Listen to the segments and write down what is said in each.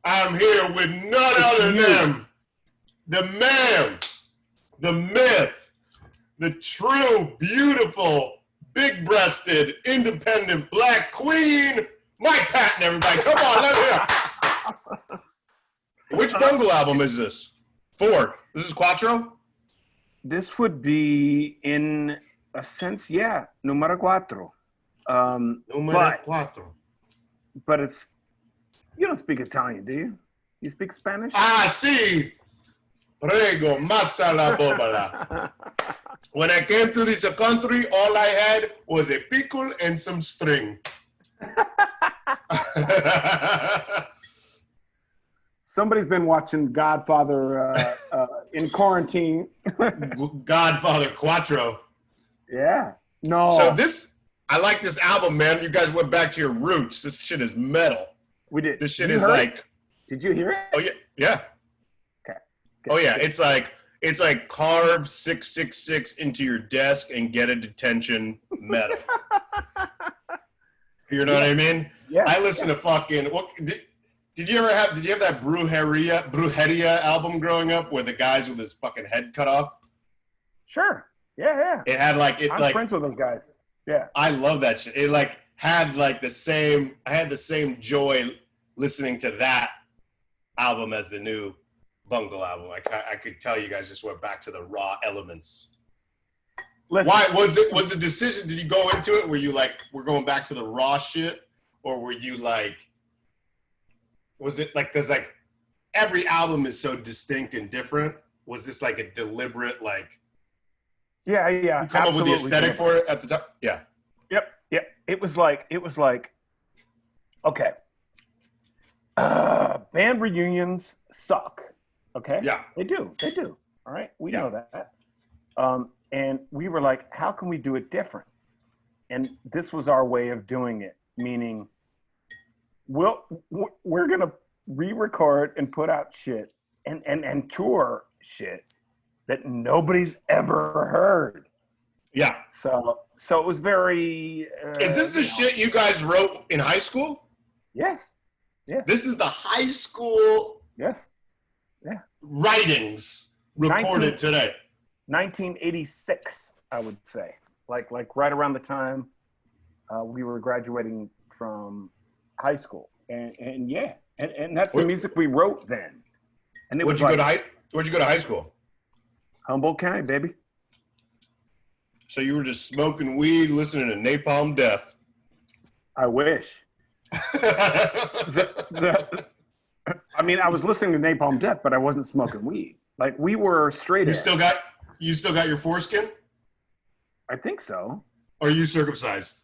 I'm here with none other than the man, the myth, the true, beautiful, big-breasted, independent black queen, Mike Patton, everybody. Come on, let me hear. Which Bungle album is this? 4. This is Quattro? This would be, in a sense, yeah, numero cuatro. Numero cuatro. But it's, you don't speak Italian, do you? You speak Spanish? Ah, sí. Prego, mazza la bobola. When I came to this country, all I had was a pickle and some string. Somebody's been watching Godfather in quarantine. Godfather Quattro. Yeah. No. So I like this album, man. You guys went back to your roots. This shit is metal. We did. This shit is like. It? Did you hear it? Oh yeah, yeah. Okay. Oh yeah, it's like carve 666 into your desk and get a detention metal. You know what I mean? Yeah. I listen to fucking. What did you have that Brujeria album growing up where the guy's with his fucking head cut off? Sure. Yeah. It had I'm friends with those guys. Yeah. I love that shit. It had the same. I had the same joy listening to that album as the new Bungle album. I could tell you guys just went back to the raw elements. Listen. Why was the decision? Did you go into it? Were you like, we're going back to the raw shit, or were you like, was it like, because like every album is so distinct and different? Was this like a deliberate like? Yeah. You come up with the aesthetic for it at the top. Yeah. Yep. It was like, okay. Band reunions suck. Okay. Yeah. They do. All right. We know that. And we were like, how can we do it different? And this was our way of doing it, meaning we're going to re-record and put out shit and tour shit that nobody's ever heard. Yeah. So it was very... is this the shit you guys wrote in high school? Yes. Yeah. This is the high school Yes. Yeah. writings recorded today. 1986, I would say. Like right around the time we were graduating from high school. And yeah. And that's the music we wrote then. And it Where'd you go to high school? Humboldt County, baby. So you were just smoking weed, listening to Napalm Death. I wish. I mean, I was listening to Napalm Death, but I wasn't smoking weed. Like, we were straight edge. You still got your foreskin? I think so. Or are you circumcised?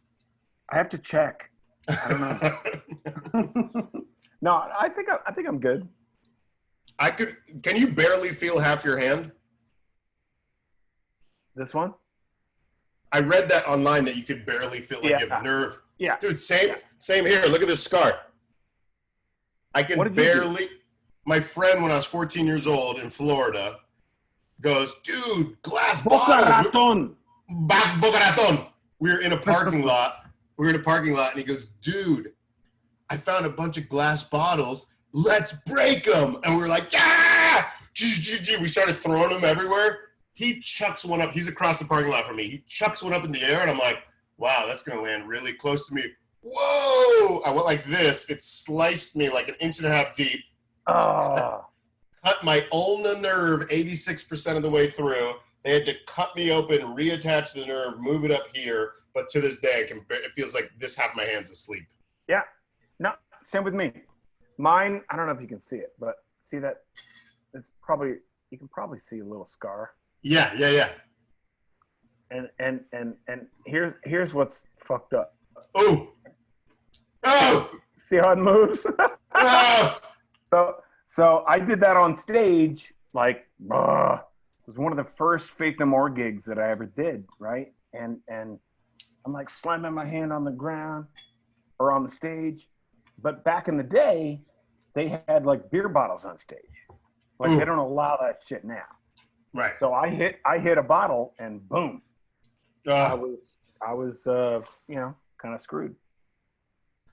I have to check. I don't know. No, I think I'm good. Can you barely feel half your hand? This one? I read that online that you could barely feel like you have nerve. Yeah. Dude, same here. Look at this scar. I can barely. My friend, when I was 14 years old in Florida, goes, dude, glass bottles. Boca Raton. We were in a parking lot. And he goes, dude, I found a bunch of glass bottles. Let's break them. And we were like, yeah! We started throwing them everywhere. He chucks one up. He's across the parking lot from me. He chucks one up in the air, and I'm like, wow, that's going to land really close to me. Whoa! I went like this. It sliced me like 1.5 inches deep. Oh. Cut my ulnar nerve 86% of the way through. They had to cut me open, reattach the nerve, move it up here. But to this day, it feels like this half my hand's asleep. Yeah. No, same with me. Mine, I don't know if you can see it, but see that? You can probably see a little scar. Yeah. And here's what's fucked up. Oh! See how it moves? Oh! So I did that on stage, like, it was one of the first Faith No More gigs that I ever did, right? And I'm like slamming my hand on the ground or on the stage. But back in the day, they had like beer bottles on stage. Like, they don't allow that shit now. Right. So I hit a bottle and boom. I was kind of screwed.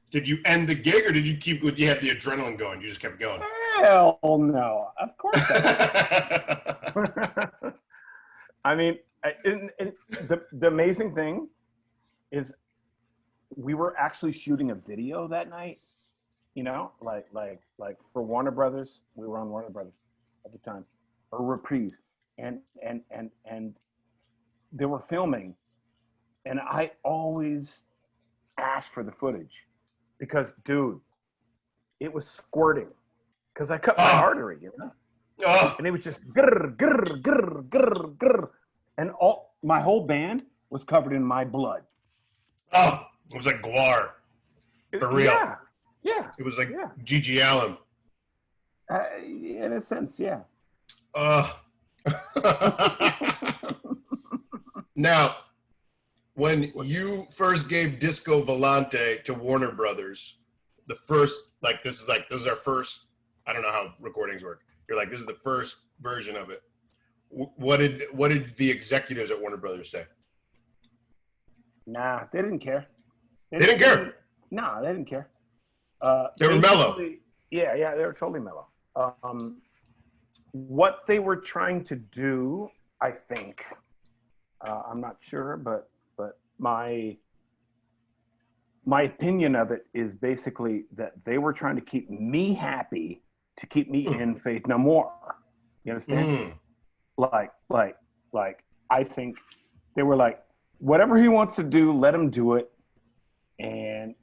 Did you end the gig, or did you keep? You had the adrenaline going? You just kept going. Hell no! Of course I did. I mean, the amazing thing is, we were actually shooting a video that night. You know, like for Warner Brothers. We were on Warner Brothers at the time, or Reprise, and they were filming, and I always asked for the footage because, dude, it was squirting because I cut my artery, you know, and it was just grr, grr, grr, grr, grr, and my whole band was covered in my blood. Oh, it was like guar, for real. Yeah. It was like Gigi Allen. In a sense, yeah. Now, when you first gave Disco Volante to Warner Brothers, the first, like, this is our first, I don't know how recordings work. You're like, this is the first version of it. What did the executives at Warner Brothers say? Nah, they didn't care. They didn't care? No, they didn't care. They were mellow. They were totally mellow. What they were trying to do, I think, I'm not sure, but my opinion of it is basically that they were trying to keep me happy, to keep me in Faith No More. You understand? Like I think they were like, whatever he wants to do, let him do it. And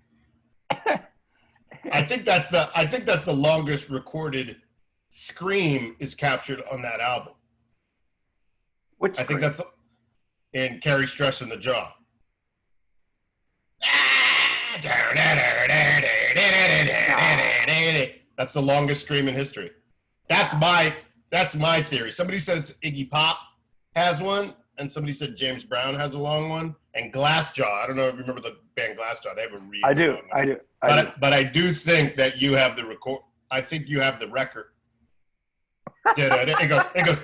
I think that's the longest recorded scream is captured on that album. Which I think that's in Carrie Stress in the Jaw. That's the longest scream in history. That's my theory. Somebody said it's Iggy Pop has one, and somebody said James Brown has a long one, and Glassjaw. I don't know if you remember the band Glassjaw. They have a really long one. I do. But I do think that you have the record. I think you have the record. It goes.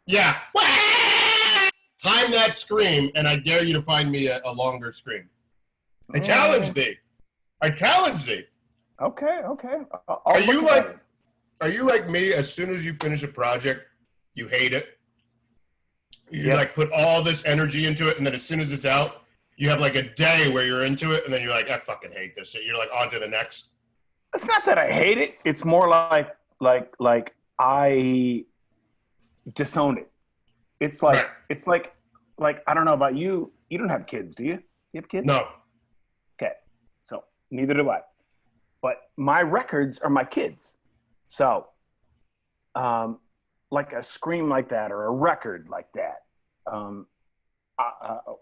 Yeah. Time that scream, and I dare you to find me a longer scream. I challenge thee. Okay. Are you like me? As soon as you finish a project, you hate it. You like put all this energy into it, and then as soon as it's out, you have like a day where you're into it, and then you're like, I fucking hate this shit. You're like, on to the next. It's not that I hate it. It's more like I disown it. It's like it's like I don't know about you. You don't have kids, do you? You have kids? No. Okay. So neither do I. But my records are my kids. So like a scream like that or a record like that,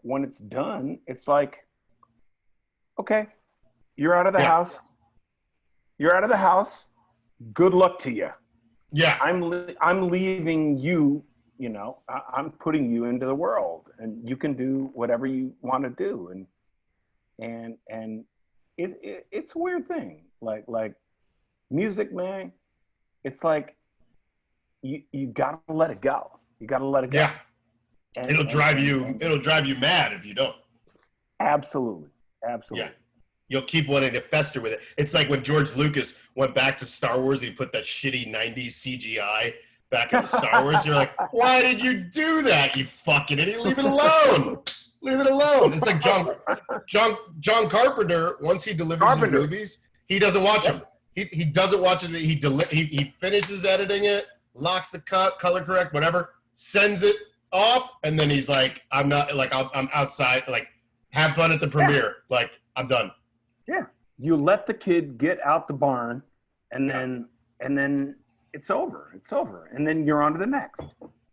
when it's done, it's like, okay, you're out of the house. You're out of the house. Good luck to you. Yeah. I'm leaving you, you know, I'm putting you into the world, and you can do whatever you want to do. And it's a weird thing. Like music, man, it's like, you gotta let it go. You gotta let it go. Yeah. It'll drive you mad if you don't. Absolutely. Yeah. You'll keep wanting to fester with it. It's like when George Lucas went back to Star Wars, he put that shitty 90s CGI back into Star Wars. You're like, why did you do that, you fucking idiot? Leave it alone. Leave it alone. It's like John Carpenter, once he delivers his movies, he doesn't watch them. He doesn't watch it. He finishes editing it, locks the color correct, whatever, sends it off, and then he's like, I'm outside, like, have fun at the premiere. Like, I'm done. Yeah. You let the kid get out the barn, and then it's over. It's over. And then you're on to the next.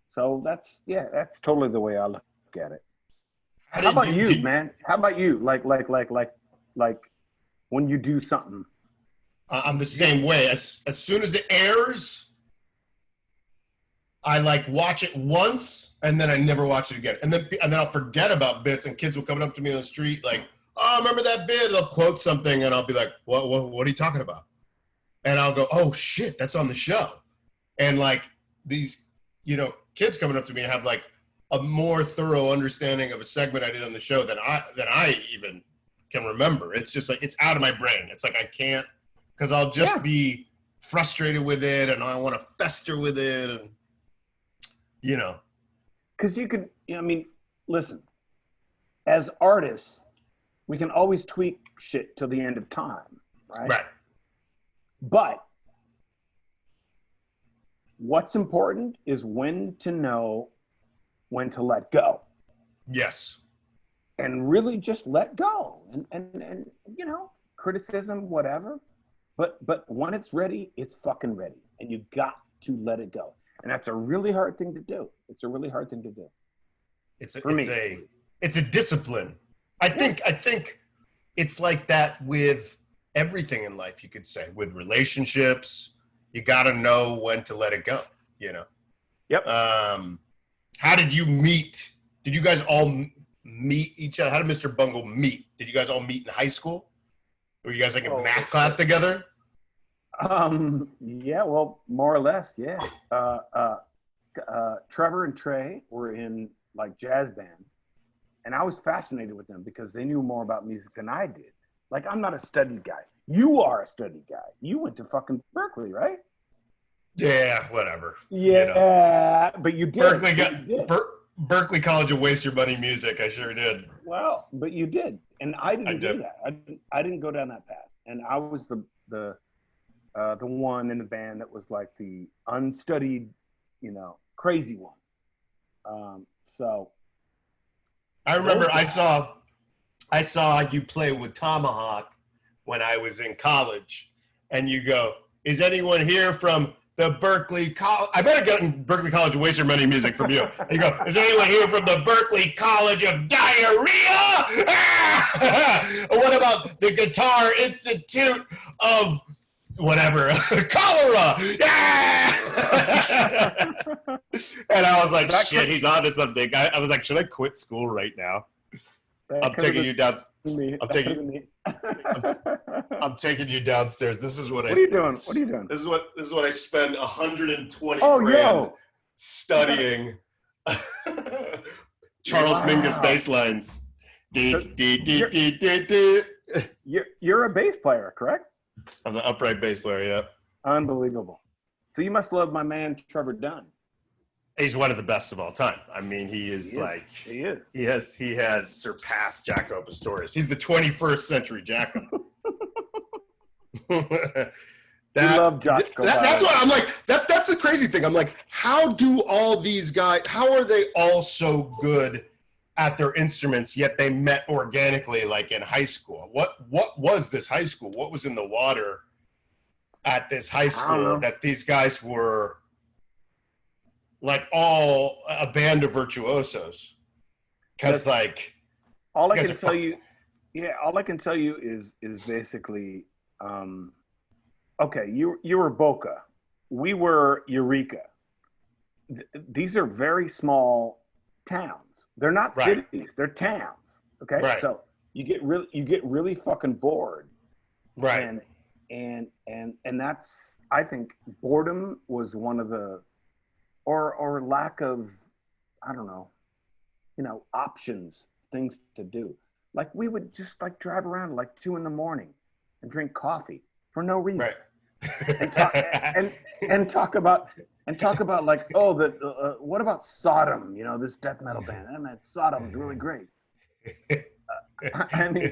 So that's totally the way I look at it. How about you, man? How about you? Like when you do something. I'm the same way. As soon as it airs, I like watch it once, and then I never watch it again. And then I'll forget about bits, and kids will come up to me on the street like, oh, remember that bit? They'll quote something, and I'll be like, what are you talking about? And I'll go, oh, shit, that's on the show. And like these, kids coming up to me have like a more thorough understanding of a segment I did on the show than I even can remember. It's just like, it's out of my brain. It's like, I can't, because I'll just be frustrated with it and I want to fester with it. And, Because you could, listen, as artists, we can always tweak shit till the end of time, right? Right. But what's important is when to know when to let go. Yes. And really just let go. And criticism, whatever. But when it's ready, it's fucking ready. And you got to let it go. And that's a really hard thing to do. It's a really hard thing to do. It's a discipline. I think it's like that with everything in life, you could say. With relationships, you got to know when to let it go, Yep. How did you meet? Did you guys all meet each other? How did Mr. Bungle meet? Did you guys all meet in high school? Were you guys like in math class together? Yeah, well, more or less, yeah. Trevor and Trey were in like jazz band, and I was fascinated with them because they knew more about music than I did. Like, I'm not a studied guy. You are a studied guy. You went to fucking Berkeley, right? Yeah, whatever. Yeah, but you did. Berkeley College of Waste Your Money Music. I sure did. Well, but you did, and I didn't do that. I didn't go down that path, and I was the one in the band that was like the unstudied, crazy one. So I remember I saw you play with Tomahawk when I was in college, and you go, "Is anyone here from the Berkeley College?" I better get in Berkeley College of Waste Your Money music from you. And you go, "Is anyone here from the Berkeley College of Diarrhea? What about the Guitar Institute of whatever, cholera?" Yeah! And I was like, shit, he's onto something. I was like, should I quit school right now? I'm taking you down. I'm taking you downstairs. This is what are you doing? What are you doing? This is what I spend 120 grand studying. Charles Mingus bass lines. You're a bass player, correct? I was an upright bass player, yeah. Unbelievable. So you must love my man Trevor Dunn. He's one of the best of all time. I mean, he is. He has surpassed Jaco Pastorius. He's the 21st century Jaco. Love Jaco. That's what I'm like. That's the crazy thing. I'm like, how do all these guys? How are they all so good at their instruments? Yet they met organically, like in high school. What was this high school? What was in the water at this high school that these guys were? Like all a band of virtuosos, because like all I can tell you is basically, okay, you were Boca, we were Eureka. These are very small towns. They're not cities; they're towns. Okay, so you get really fucking bored, right? And that's, I think, boredom was one of the. Or lack of, I don't know, options, things to do. Like we would just like drive around like 2 a.m. and drink coffee for no reason, and talk about like, oh, what about Sodom? This death metal band. I mean, Sodom's really great. I mean,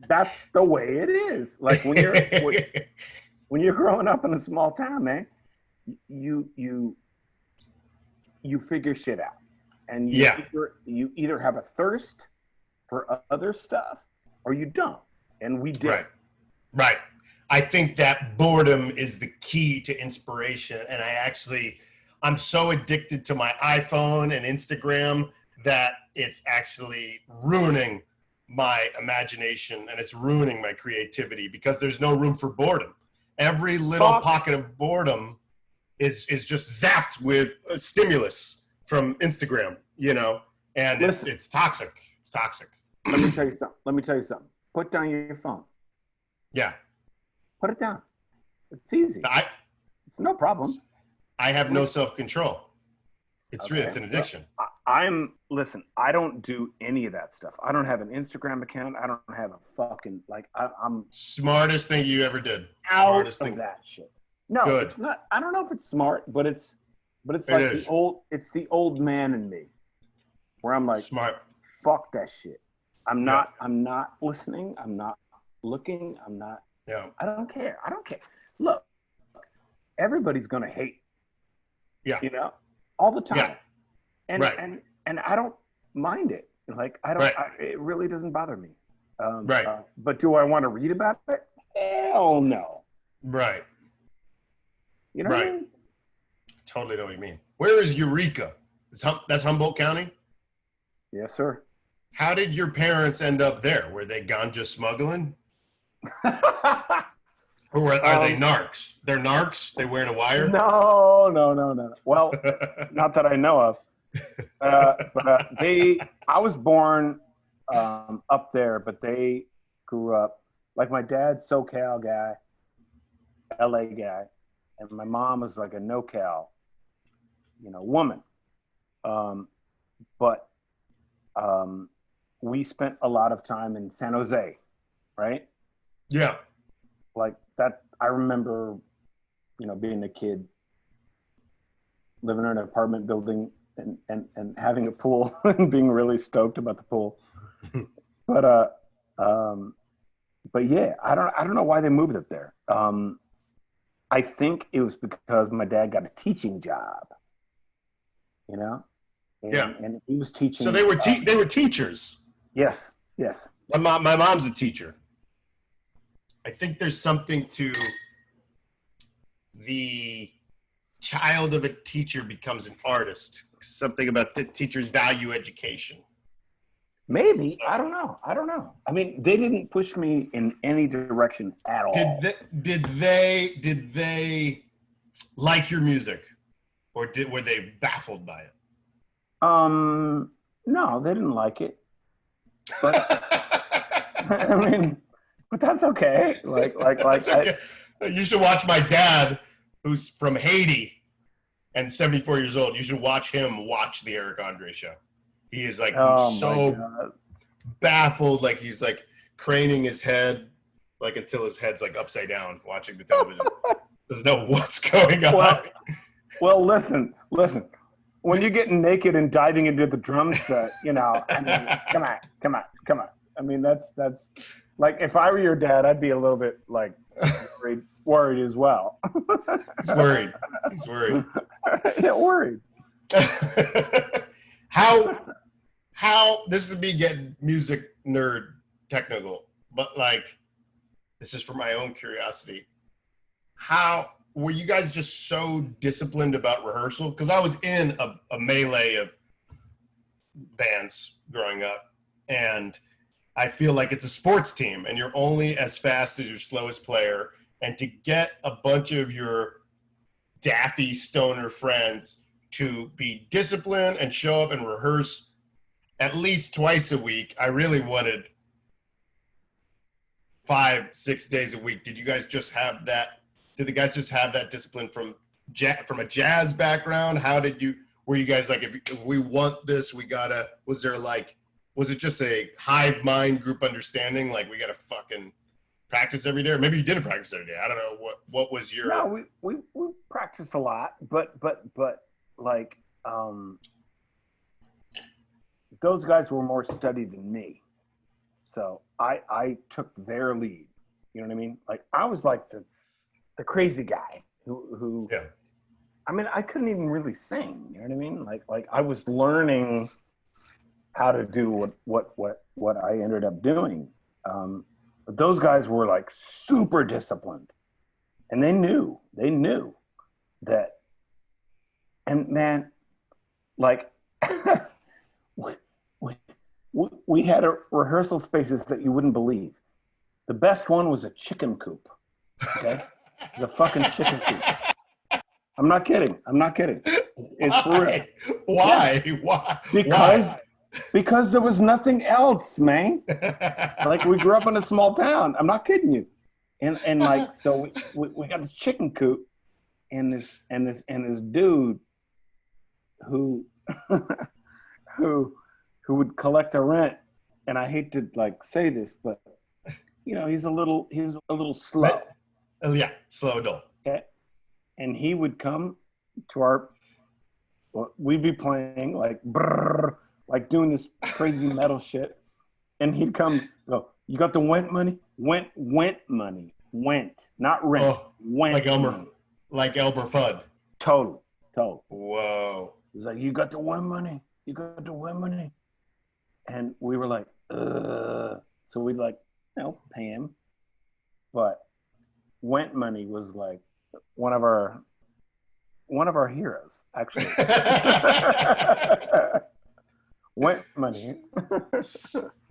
that's the way it is. Like when you're growing up in a small town, man. You figure shit out, and you either have a thirst for other stuff or you don't, and we did. Right. I think that boredom is the key to inspiration, and I'm so addicted to my iPhone and Instagram that it's actually ruining my imagination and it's ruining my creativity because there's no room for boredom. Every little pocket of boredom is just zapped with stimulus from Instagram, and it's toxic. It's toxic. Let me tell you something. Put down your phone. Yeah. Put it down. It's easy. It's no problem. I have no self-control. It's Okay. real. It's an addiction. Listen, I don't do any of that stuff. I don't have an Instagram account. I don't have a fucking, like, I'm Smartest thing you ever did. out Smartest of thing. that shit. No, Good. It's not. I don't know if it's smart, but it's It like is. the old man in me, where I'm like, Smart. fuck that shit. I'm not listening. I'm not looking. Yeah. I don't care. Look, everybody's gonna hate. Yeah. You know, all the time. Yeah. And Right. and I don't mind it. Like I don't. Right. It really doesn't bother me. Right. But do I want to read about it? Hell no. Right. You know what I Right. mean? Totally know what you mean. Where is Eureka? That's Humboldt County? Yes, sir. How did your parents end up there? Were they ganja smuggling? Or are they narcs? They're narcs? They wearing a wire? No. Well, not that I know of. But I was born up there, but they grew up, like my dad's SoCal guy, LA guy, and my mom was like a NoCal, woman. But we spent a lot of time in San Jose, right? Yeah. Like that, I remember, being a kid, living in an apartment building and having a pool and being really stoked about the pool. But yeah, I don't know why they moved it there. I think it was because my dad got a teaching job, and he was teaching. So they were teachers. Yes. My mom's a teacher. I think there's something to the child of a teacher becomes an artist. Something about the teachers value education. Maybe. I don't know. I mean, they didn't push me in any direction at all. Did they like your music, or were they baffled by it? No, they didn't like it. But I mean, but that's okay. That's okay. You should watch my dad, who's from Haiti and 74 years old. You should watch him watch the Eric Andre show. He is like so baffled, like he's like craning his head, like until his head's like upside down, watching the television. Doesn't know what's going on. Well, listen. When you're getting naked and diving into the drum set, I mean, come on. I mean, that's like, if I were your dad, I'd be a little bit like worried as well. He's worried. Yeah, worried. How this is me getting music nerd technical, but like, this is for my own curiosity. How were you guys just so disciplined about rehearsal? Because I was in a melee of bands growing up, and I feel like it's a sports team, and you're only as fast as your slowest player. And to get a bunch of your daffy stoner friends to be disciplined and show up and rehearse at least twice a week, I really wanted 5-6 days a week. Did you guys just have that? Did the guys just have that discipline from a jazz background? Were you guys like, if we want this, we gotta, was it just a hive mind group understanding? Like, we gotta fucking practice every day, or maybe you didn't practice every day. I don't know what was your. No, we practiced a lot, but like, those guys were more studied than me, so I took their lead. You know what I mean? Like, I was like the crazy guy who. Yeah. I mean, I couldn't even really sing. You know what I mean? Like I was learning how to do what I ended up doing. But those guys were like super disciplined, and they knew that. And man, like we had rehearsal spaces that you wouldn't believe. The best one was a chicken coop. Okay, the fucking chicken coop. I'm not kidding. It's for real. Why? Yeah. Why? Because there was nothing else, man. Like, we grew up in a small town. I'm not kidding you. And like, so we got this chicken coop, and this dude who who would collect the rent, and I hate to like say this, but he's a little slow. Yeah, slow adult. Okay? And he would come to we'd be playing like brrr, like doing this crazy metal shit, and he'd come go, you got the went money? Went money. Went, not rent. Oh, went like Elmer money. Like Elmer Fudd. Total. Whoa. He's like, you got the win money? You got the win money? And we were like, so we'd like, pay him. But went money was like one of our heroes, actually. Went money.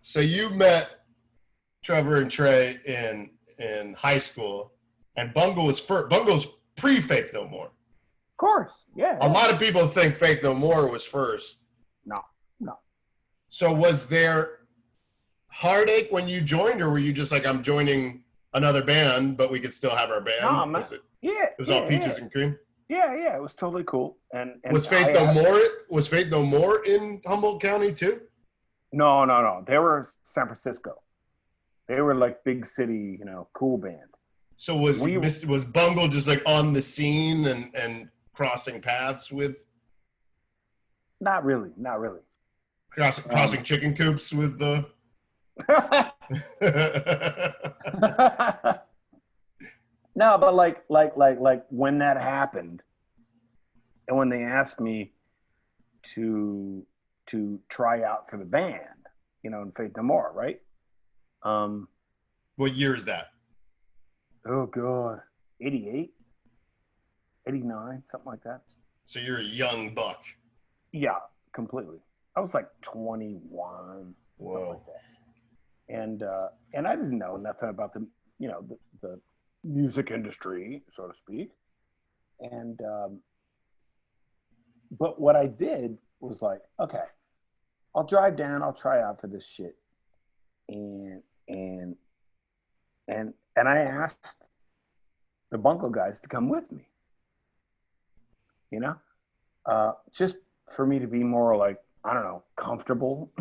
So you met Trevor and Trey in high school, and Bungle was first. Bungle's pre-Faith No More. Of course, yeah. A lot of people think Faith No More was first. No. So was there heartache when you joined, or were you just like, I'm joining another band, but we could still have our band? No, man. It was all peaches and cream? Yeah, it was totally cool. And was Faith No More in Humboldt County too? No. They were San Francisco. They were like big city, cool band. So was Bungle just like on the scene and crossing paths with? Not really. Crossing chicken coops with the. No, but like when that happened, and when they asked me to try out for the band, in Faith No More, right? What year is that? Oh God, 88, 89, something like that. So you're a young buck. Yeah, completely. I was like 21, Whoa. something like that. And I didn't know nothing about the the music industry, so to speak. And but what I did was like, okay, I'll drive down, I'll try out for this shit. And I asked the Bungle guys to come with me. Just for me to be more like, I don't know, comfortable.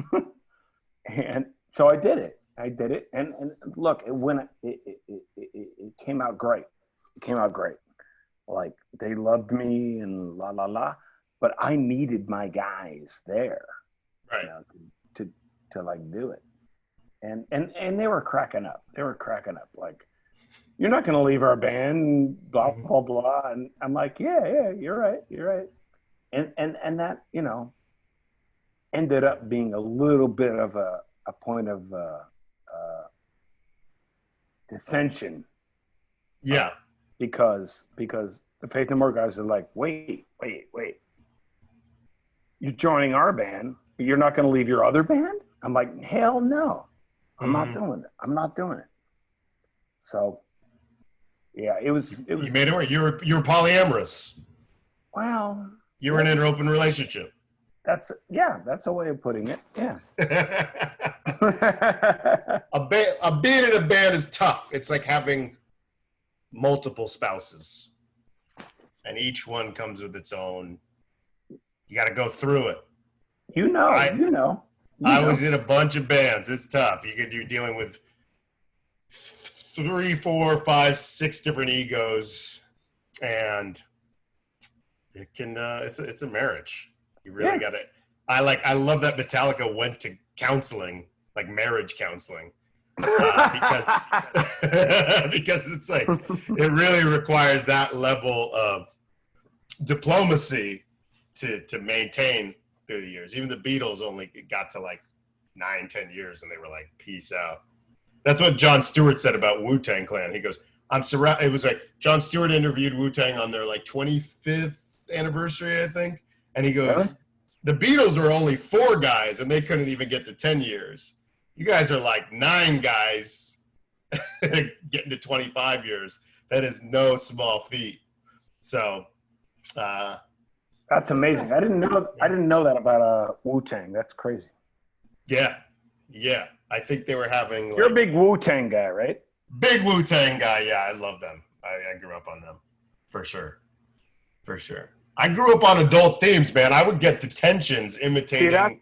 And so I did it. And look, it came out great. Like they loved me and la la la, but I needed my guys there, right? To like do it. And they were cracking up. Like, you're not going to leave our band, blah blah blah. And I'm like, yeah, you're right. And that ended up being a little bit of a point of dissension. Yeah. Because the Faith No More guys are like, wait. You're joining our band, but you're not going to leave your other band? I'm like, hell no. I'm not doing it. So, yeah, it was. You made it work. You were polyamorous. Well, you were in an open relationship. That's a way of putting it. Yeah. Being in a band is tough. It's like having multiple spouses, and each one comes with its own. You got to go through it. I was in a bunch of bands. It's tough. You're dealing with 3, 4, 5, 6 different egos, and it can. It's a marriage. You really got to. I love that Metallica went to counseling, like marriage counseling, because it's like it really requires that level of diplomacy to maintain through the years. Even the Beatles only got to like 9-10 years and they were like, peace out. That's what Jon Stewart said about Wu-Tang Clan. He goes, it was like Jon Stewart interviewed Wu-Tang on their like 25th anniversary, I think. And he goes, really? The Beatles were only 4 guys and they couldn't even get to 10 years. You guys are like 9 guys getting to 25 years. That is no small feat. So, that's amazing. I didn't know that about Wu-Tang. That's crazy. Yeah. I think they were having. You're a big Wu-Tang guy, right? Big Wu-Tang guy. Yeah, I love them. I grew up on them for sure. For sure. I grew up on adult themes, man. I would get detentions imitating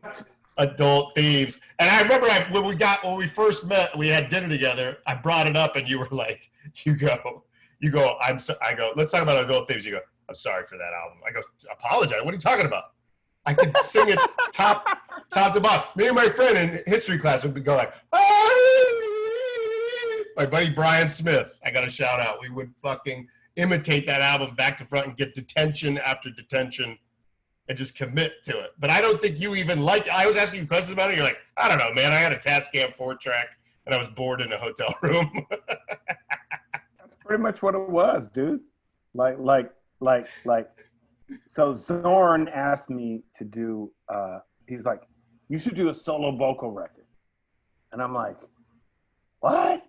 adult themes. And I remember when we first met, we had dinner together. I brought it up, and you were like, I go, let's talk about adult themes. You go, I'm sorry for that album. I go, apologize. What are you talking about? I could sing it top to bottom. Me and my friend in history class would go like, my buddy Brian Smith. I got to shout out. We would fucking imitate that album back to front and get detention after detention and just commit to it. But I don't think you even I was asking you questions about it. You're like, I don't know, man. I had a Tascam 4-track and I was bored in a hotel room. That's pretty much what it was, dude. So Zorn asked me to do, he's like, you should do a solo vocal record. And I'm like, what?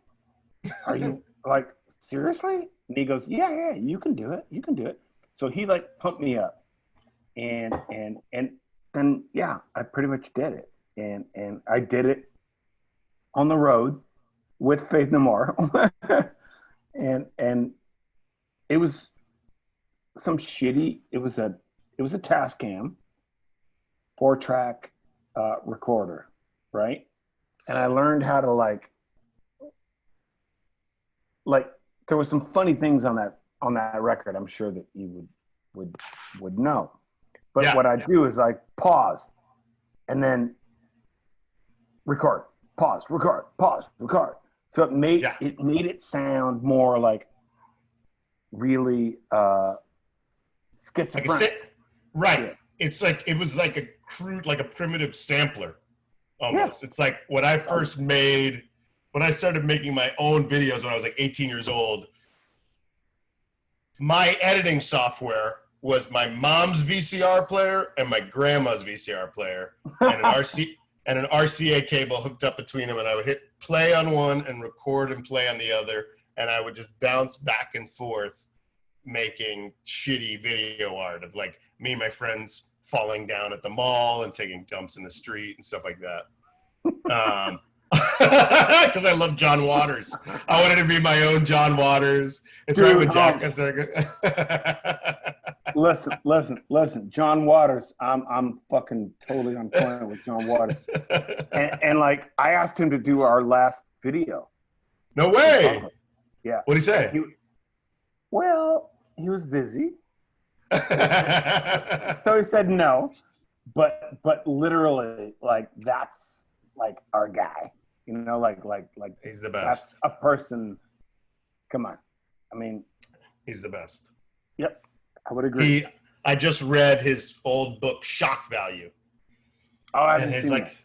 Are you like, seriously? And he goes, yeah, you can do it. You can do it. So he like pumped me up. And then, yeah, I pretty much did it. And I did it on the road with Faith No More. and it was some shitty, it was a Tascam 4-track recorder, right? And I learned how to like there was some funny things on that record. I'm sure that you would know. But what I do is I pause and then record, pause, record, pause, record. So it made it sound more like really schizophrenic. Right. Yeah. It's like it was like a crude, like a primitive sampler almost. Yeah. It's like when I started making my own videos when I was like 18 years old, my editing software was my mom's VCR player and my grandma's VCR player and an RCA cable hooked up between them, and I would hit play on one and record and play on the other, and I would just bounce back and forth making shitty video art of like me and my friends falling down at the mall and taking dumps in the street and stuff like that. Because I love John Waters. I wanted to be my own John Waters. It's right with Jack. Listen. John Waters. I'm fucking totally on point with John Waters. And like I asked him to do our last video. No way. Yeah. What'd he say? He was busy. So he said no. But literally, like that's like our guy. You know, like he's the best. That's a person. Come on, I mean, he's the best. Yep, I would agree. I just read his old book, Shock Value. Oh, I haven't seen it.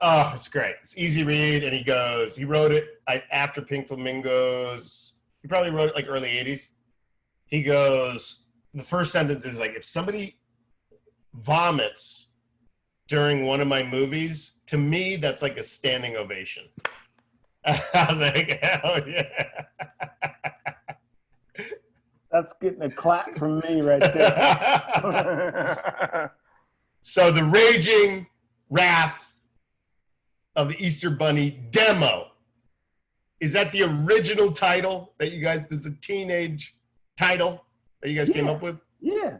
Oh, it's great. It's easy read, and he wrote it after Pink Flamingos. He probably wrote it like early '80s. He goes, the first sentence is like, if somebody vomits during one of my movies, to me, that's like a standing ovation. I was like, hell yeah. That's getting a clap from me right there. So the Raging Wrath of the Easter Bunny demo. Is that the original title that you guys, there's a teenage title that you guys came up with? Yeah.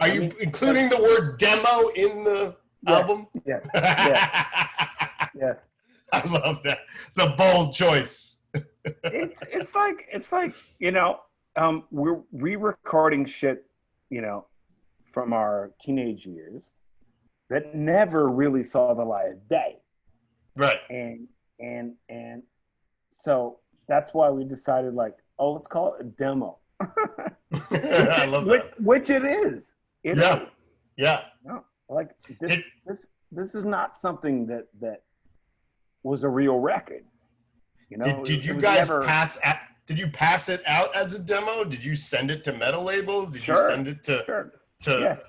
Are you including the word demo in the album? Yes. Yes. I love that. It's a bold choice. It's like you know, we're re-recording shit, you know, from our teenage years that never really saw the light of day. Right. And so that's why we decided, like, let's call it a demo. I love that. Which it is. Yeah. No, like this is not something that was a real record. You know, did you guys did you pass it out as a demo? Did you send it to metal labels? Did you send it to yes.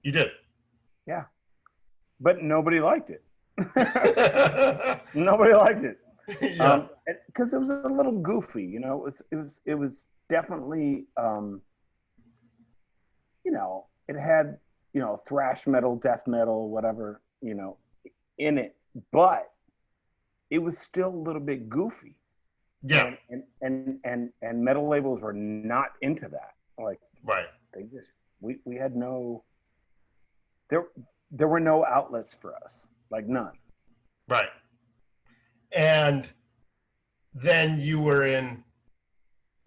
You did? Yeah. But nobody liked it. Nobody liked it. Yeah. Because it was a little goofy, you know. It was definitely you know, it had, you know, thrash metal, death metal, whatever, you know, in it, but it was still a little bit goofy. Yeah. And metal labels were not into that. Like, right. They just We had no. There were no outlets for us, like none. Right. And then you were in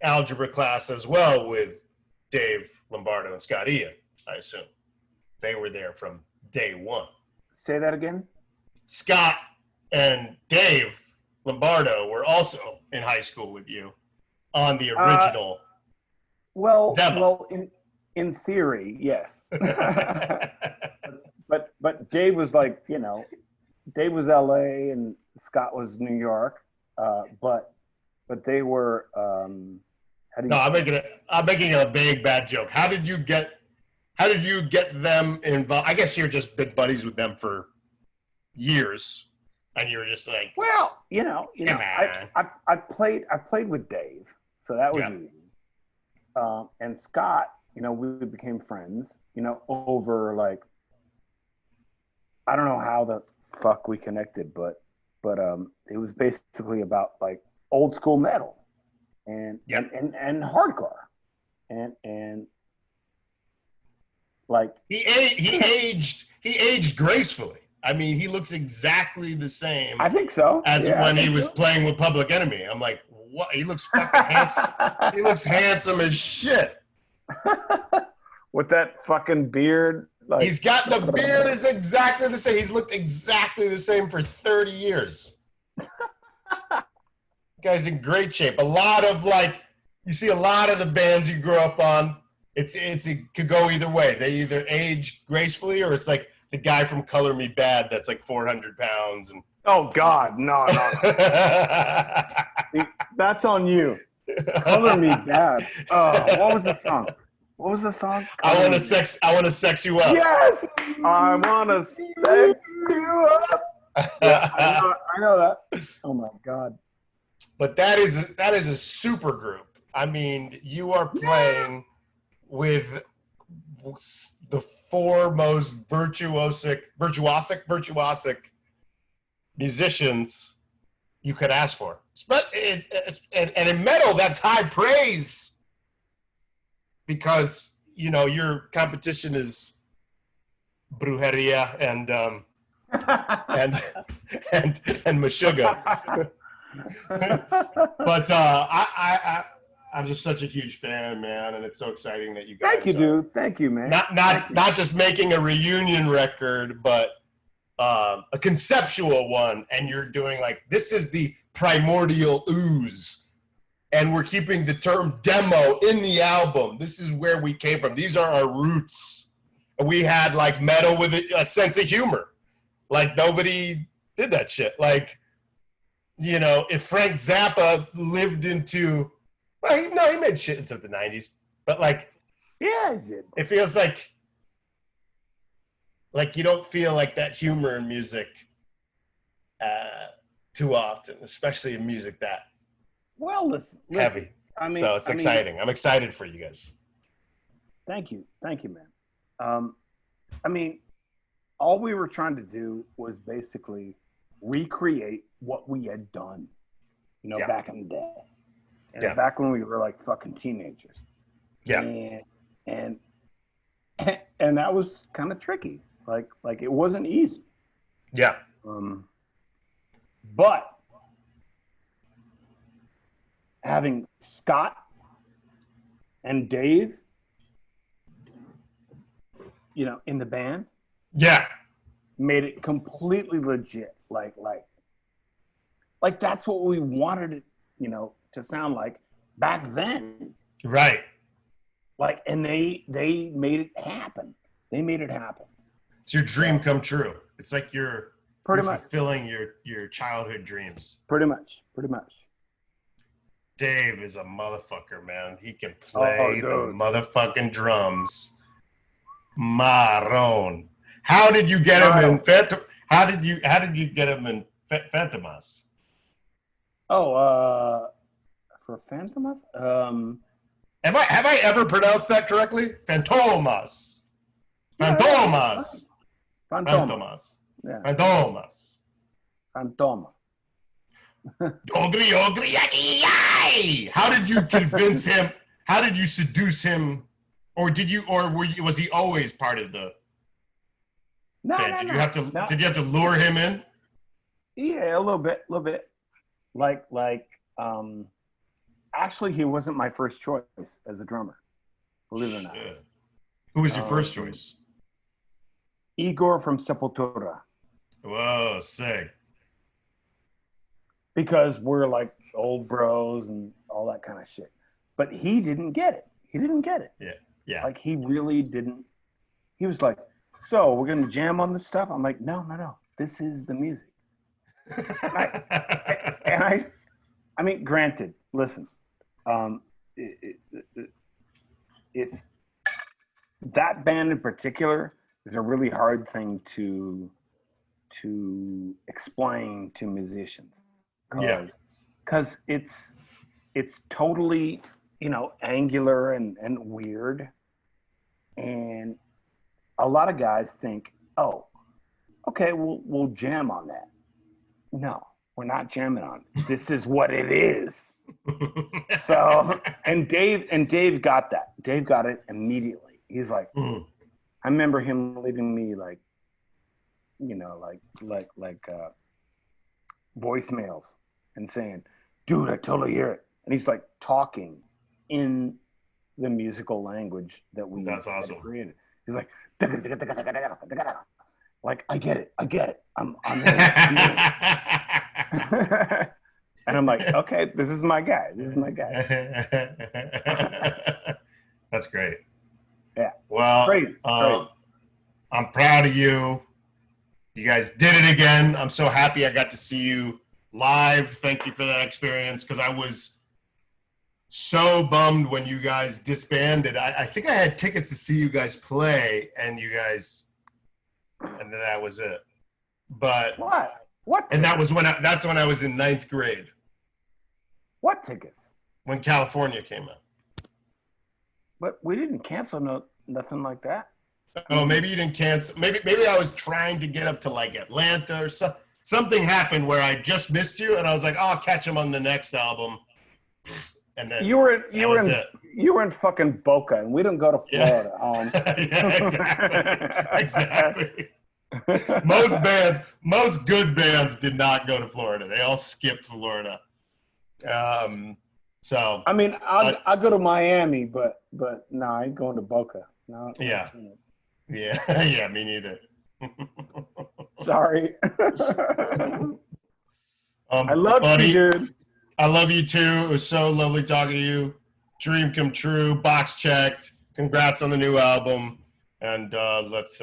algebra class as well with Dave Lombardo and Scott Ian, I assume. They were there from day one. Say that again? Scott and Dave Lombardo were also in high school with you on the original demo. Well, in theory, yes. but Dave was like, Dave was LA and Scott was New York. But they were I'm making a vague bad joke. How did you get them involved? I guess you're just big buddies with them for years, and you were just like, well, I played with Dave, so that was easy. And Scott, we became friends, over like, I don't know how the fuck we connected, but it was basically about like old school metal and hardcore and like he aged gracefully. I mean, he looks exactly the same. I think so. As when he was playing with Public Enemy. I'm like, what? He looks fucking handsome. He looks handsome as shit. With that fucking beard. Like, he's got the beard is exactly the same. He's looked exactly the same for 30 years. Guy's in great shape. A lot of you see a lot of the bands you grew up on. It could go either way. They either age gracefully or it's like the guy from Color Me Bad that's like 400 pounds. And oh God, no. See, that's on you. Color Me Bad. What was the song? What was the song? I want to sex you up. Yes, I want to sex you up. Yeah, I know that. Oh my God. But that is a super group. I mean, you are playing with the four most virtuosic musicians you could ask for. And in metal, that's high praise. Because your competition is Brujeria and Meshuggah, but I'm just such a huge fan, man, and it's so exciting that you guys. Thank you, dude. Thank you, man. Not just making a reunion record, but a conceptual one, and you're doing this is the primordial ooze. And we're keeping the term demo in the album. This is where we came from. These are our roots. And we had metal with a sense of humor. Nobody did that shit. If Frank Zappa lived into, he made shit into the 90s. But yeah, he did. It feels like you don't feel that humor in music too often, especially in music that. Well, listen. Heavy. So it's exciting. I'm excited for you guys. Thank you, man. All we were trying to do was basically recreate what we had done, back in the day, and back when we were fucking teenagers. Yeah. And that was kind of tricky. It wasn't easy. Yeah. But having Scott and Dave, in the band, made it completely legit. That's what we wanted it, to sound like back then. Right. And they made it happen. It's your dream come true. It's like you're much fulfilling your childhood dreams. Pretty much. Dave is a motherfucker, man. He can play the motherfucking drums. Marron. How did you get him in Phantom? How did you get him in Phantomas? For Phantomas? Have I ever pronounced that correctly? Phantomas. Phantomas. Phantomas. Yeah. Phantomas. Phantoma. Ogri, yaki, yai! How did you convince him? How did you seduce him Or did you? Or was he always part of the band? Did you have to? Did you have to lure him in? Yeah, a little bit. Actually, he wasn't my first choice as a drummer. Believe it or not. Who was your first choice? Igor from Sepultura. Whoa, sick. Because we're like old bros and all that kind of shit. But he didn't get it. Yeah. Like he really didn't. He was like, so we're going to jam on this stuff? I'm like, no. This is the music. I mean, granted, listen, it's that band in particular is a really hard thing to explain to musicians. Because it's totally, angular and weird. And a lot of guys think, oh, okay, we'll jam on that. No, we're not jamming on it. This is what it is. So, and Dave got that. Dave got it immediately. He's like, I remember him leaving me like voicemails and saying, dude, I totally hear it. And he's like talking in the musical language that we created. He's like, I get it. I'm in. And I'm like, okay, this is my guy. That's great. Yeah. Well, great. I'm proud of you. You guys did it again. I'm so happy I got to see you live. Thank you for that experience, because I was so bummed when you guys disbanded. I think I had tickets to see you guys play, and then that was it. But what? And that's when I was in 9th grade. What tickets? When California came out. But we didn't cancel nothing like that. Oh, maybe you didn't cancel. Maybe I was trying to get up to like Atlanta or something happened where I just missed you, and I was like, oh, I'll catch him on the next album. And then you were in fucking Boca, and we didn't go to Florida. Yeah, exactly. Most good bands did not go to Florida. They all skipped Florida. So I mean, I go to Miami, but no, I ain't going to Boca. No. Yeah. Yeah, me neither. Sorry. I love you, dude. I love you too. It was so lovely talking to you. Dream come true. Box checked. Congrats on the new album. And let's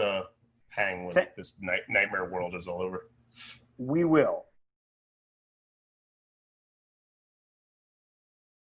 hang when this nightmare world is all over. We will.